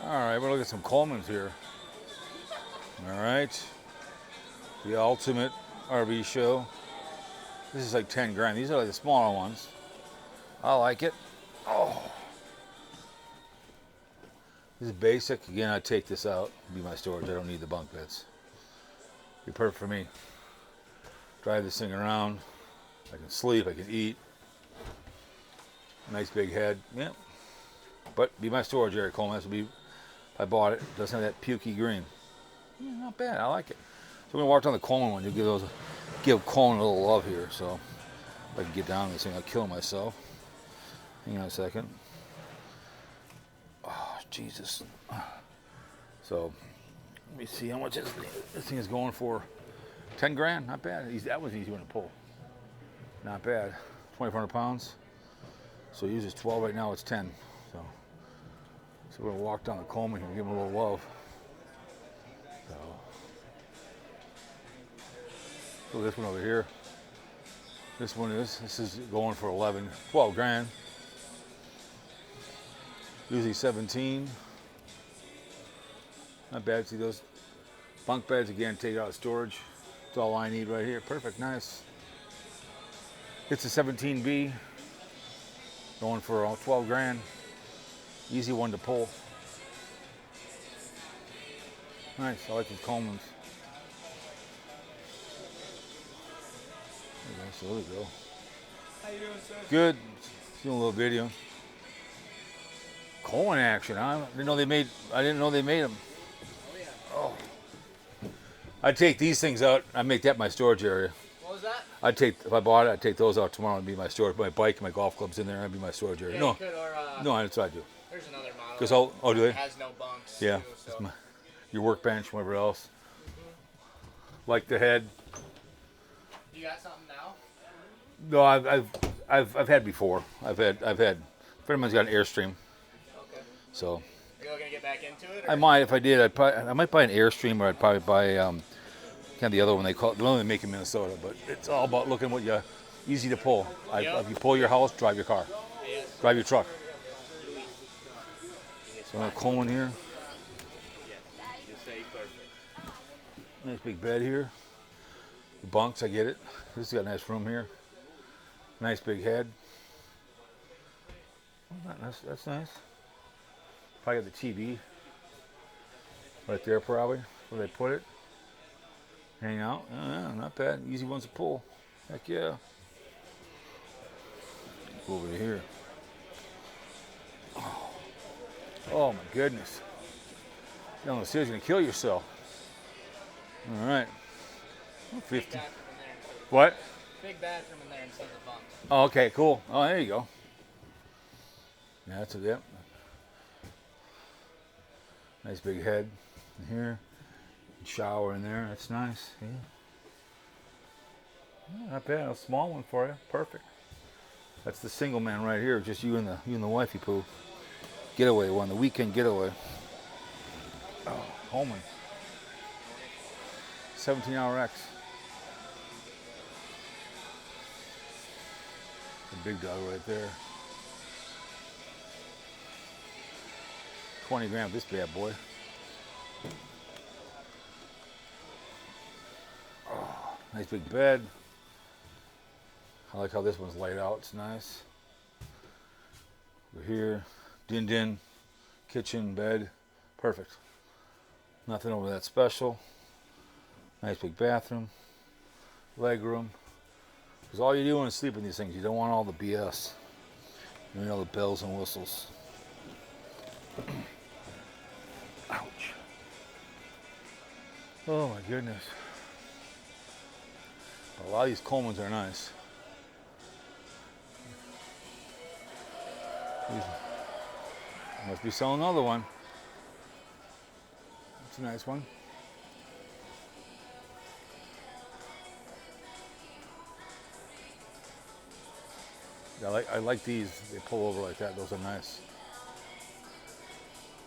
All right, we're looking at some Coleman's here. All right, the ultimate RV show. This is like 10 grand. These are like the smaller ones. I like it. Oh, this is basic. Again, I take this out. Be my storage. I don't need the bunk beds. Be perfect for me. Drive this thing around. I can sleep. I can eat. Nice big head. Yeah. But be my storage area, Coleman. This will be. I bought it. Doesn't have that pukey green. Yeah, not bad. I like it. So we're gonna walk down the Coleman one. You'll give Coleman a little love here. So if I can get down this thing, I'll kill myself. Hang on a second. Oh, Jesus. So let me see how much this thing is going for. 10 grand, not bad. That was an easy one to pull. Not bad. 2,400 pounds. So he uses 12 right now. It's 10. So we're gonna walk down the Coleman here and give him a little love. So this one over here. This is going for 12 grand. Usually 17. Not bad. See those bunk beds again, take it out of storage. That's all I need right here. Perfect, nice. It's a 17B. Going for 12 grand. Easy one to pull. Nice, I like these Colemans. So there we go. How you doing, sir? Good. Doing a little video. Coleman action, huh? I didn't know they made them. Oh yeah. Oh. I'd take these things out. I'd make that my storage area. What was that? If I bought it, I'd take those out tomorrow and be my storage. My bike and my golf clubs in there, that'd be my storage area. Yeah, No. you could, or, No, that's what I do. there's another model. Do they? It has no bunks. Yeah. Too, so. Your workbench, whatever else. Like the head. You got something now? No, I've had before. I've had. Friend of mine's got an Airstream, Okay. so You gonna get back into it? Or? I might. If I did, I might buy an Airstream, or I'd probably buy kind of the other one they call it. The one they make in Minnesota, but it's all about looking what you easy to pull. If you pull your house, drive your car, Yes. drive your truck. So I'm Coleman here. Nice big bed here. The bunks, I get it. This has got a nice room here. Nice big head. That's nice. Probably got the TV right there, probably where they put it. Hang out. Yeah, not bad. Easy ones to pull. Heck yeah. Go over here. Oh my goodness. You know, you're gonna kill yourself. All right. 50. What? Big bathroom in there instead of bunks. Oh, okay, cool. Oh, there you go. Yeah, that's it. Yep. Nice big head in here. Shower in there. That's nice. Yeah. Yeah, not bad. A small one for you. Perfect. That's the single man right here. Just you and the wifey poo. Getaway one. The weekend getaway. Oh, Coleman. 17-hour X. The big dog right there. 20 grand, this bad boy. Oh, nice big bed. I like how this one's laid out. It's nice. We're here. Din, kitchen, bed. Perfect. Nothing over that special. Nice big bathroom. Leg room. Because all you're doing is sleep in these things. You don't want all the BS. You know, the bells and whistles. Ouch. Oh my goodness. A lot of these Colemans are nice. Must be selling another one. It's a nice one. I like these. They pull over like that. Those are nice.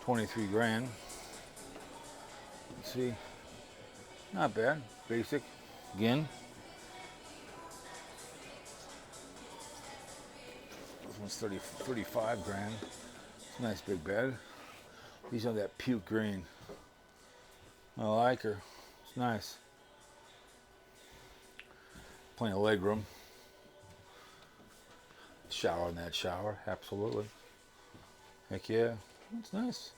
23 grand. Let's see. Not bad. Basic. Again. This one's 35 grand. It's a nice big bed. These are that puke green. I like her. It's nice. Plenty of leg room. Shower in that shower, absolutely. Heck yeah, it's nice.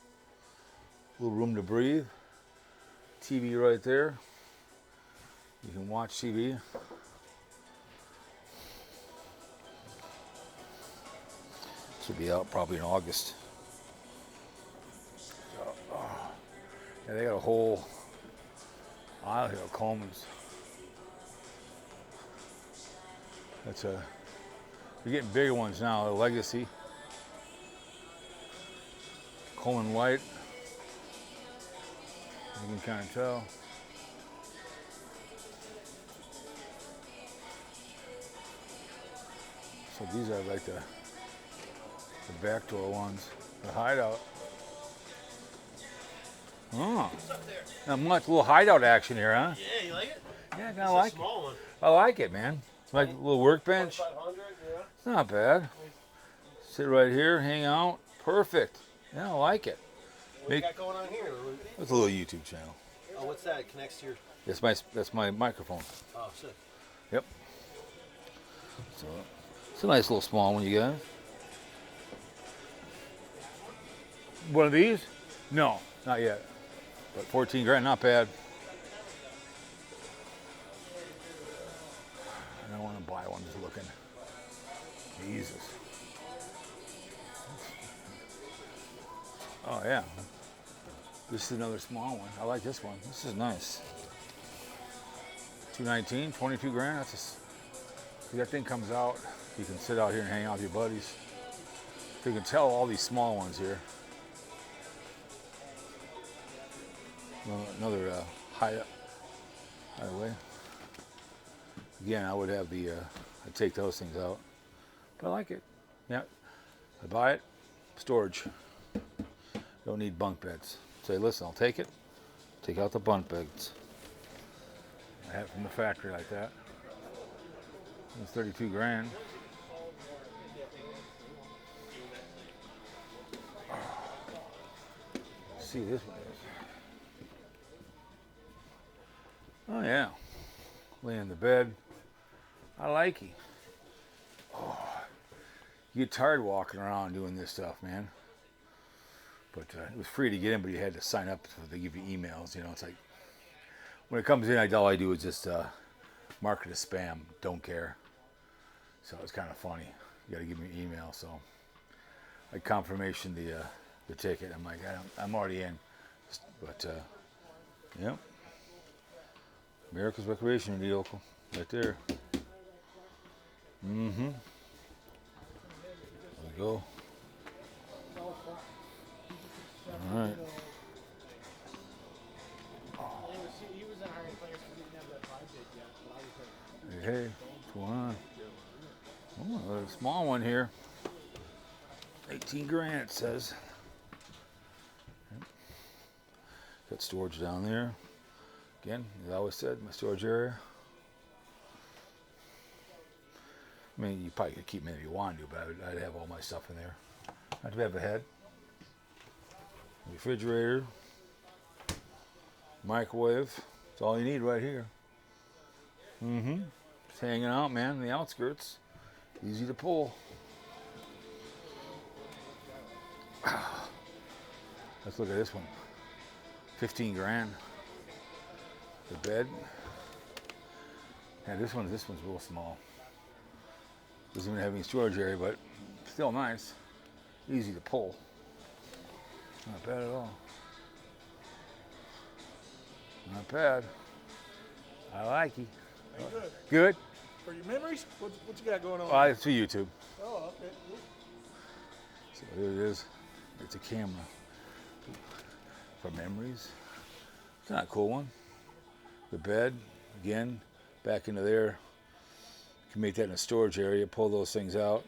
A little room to breathe. TV right there. You can watch TV. This will be out probably in August. Yeah, they got a whole aisle here of Coleman's. That's a. You're getting bigger ones now. The Legacy, Coleman White. You can kind of tell. So these are like the back door ones, the hideout. Oh, not much. A little hideout action here, huh? Yeah, you like it? Yeah, I kind of like it. Small one. I like it, man. It's like a little workbench. 500, yeah. It's not bad. Sit right here, hang out. Perfect. Yeah, I like it. What you got going on here? It's a little YouTube channel. Oh, what's that? It connects to your... That's my microphone. Oh, sick. Yep. So it's a nice little small one, you guys. One of these? No, not yet. But 14 grand, not bad. I don't want to buy one, just looking. Jesus. Oh yeah. This is another small one. I like this one. This is nice. 219, 22 grand. That's if that thing comes out, you can sit out here and hang out with your buddies. You can tell all these small ones here. Another hideaway. Again, I would have I'd take those things out. But I like it. Yeah. I buy it. Storage. Don't need bunk beds. Say, listen, I'll take it. Take out the bunk beds. I have it from the factory like that. It's 32 grand. Let's see this one is. Oh yeah. Laying in the bed. I like it. Oh, you get tired walking around doing this stuff, man. But it was free to get in, but you had to sign up. So they give you emails. You know, it's like when it comes in, all I do is just mark it as spam. Don't care. So it's kind of funny. You got to give me an email. So like confirmation the ticket. I'm like, I'm already in. But yep. America's Recreation Vehicle, right there. Mm-hmm. There we go. All right. Hey, what's going on? Oh, a small one here. 18 grand it says. Yep. Got storage down there. Again, as I always said, my storage area. I mean, you probably could keep them if you wanted to, but I'd have all my stuff in there. I'd have a head. Refrigerator. Microwave. That's all you need right here. Mm-hmm. Just hanging out, man, in the outskirts. Easy to pull. Let's look at this one. 15 grand. The bed. Yeah, this one's real small. Doesn't even have any storage area, but still nice. Easy to pull. Not bad at all. Not bad. I like it. Good. Good? For your memories, what you got going on? Well, it's for YouTube. Oh, okay. Cool. So here it is. It's a camera. For memories. It's not a cool one. The bed, again, back into there. You can make that in a storage area, pull those things out.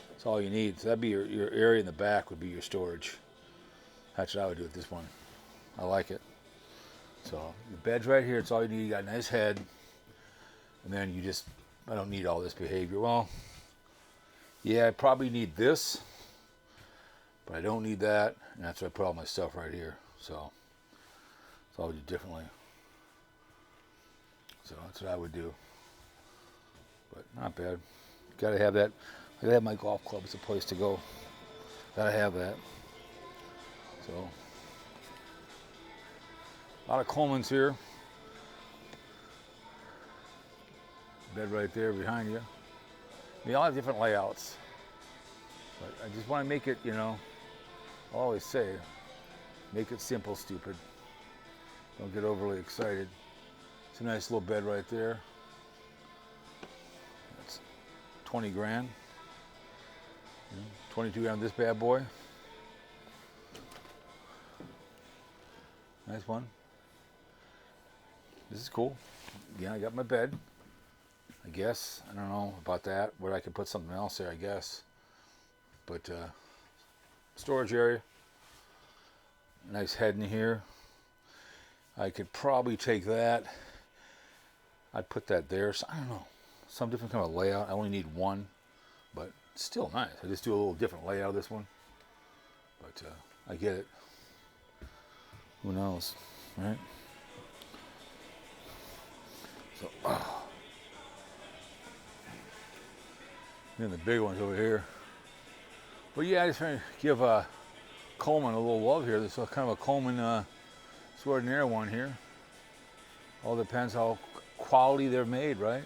That's all you need. So that'd be your area in the back would be your storage. That's what I would do with this one. I like it. So the bed's right here. It's all you need. You got a nice head. And then I don't need all this behavior. Well, yeah, I probably need this. But I don't need that, and that's why I put all my stuff right here. So I'll do differently. So that's what I would do. But not bad. Gotta have that. I gotta have my golf club. It's a place to go. Gotta have that. So a lot of Coleman's here. Bed right there behind you. They all have different layouts. But I just want to make it, you know, I always say, make it simple, stupid. Don't get overly excited. It's a nice little bed right there. That's 20 grand. 22 grand this bad boy. Nice one. This is cool. Again, I got my bed. I guess. I don't know about that. Where I could put something else there, I guess. But storage area. Nice head in here. I could probably take that. I'd put that there. So, I don't know. Some different kind of layout. I only need one. But it's still nice. I just do a little different layout of this one. But I get it. Who knows, right? So, then the big ones over here. But yeah, I just trying to give Coleman a little love here. This is kind of a Coleman extraordinaire one here. All depends how quality they're made, right?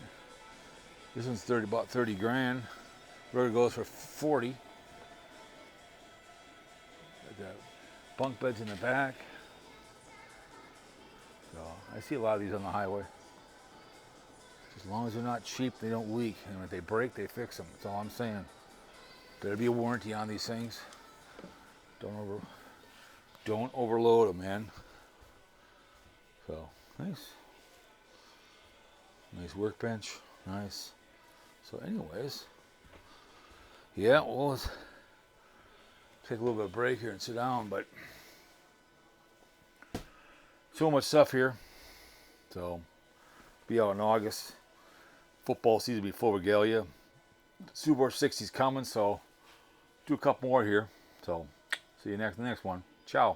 This one's about 30 grand. Rubber goes for 40. Got the bunk beds in the back. So I see a lot of these on the highway. As long as they're not cheap, they don't leak. And if they break, they fix them. That's all I'm saying. Better be a warranty on these things. Don't overload them, man. So nice workbench. Nice. So anyways, yeah, well, let's take a little bit of break here and sit down. But so much stuff here. So be out in August. Football season will be full regalia. Super Bowl 60's coming, so do a couple more here. So see you next the next one.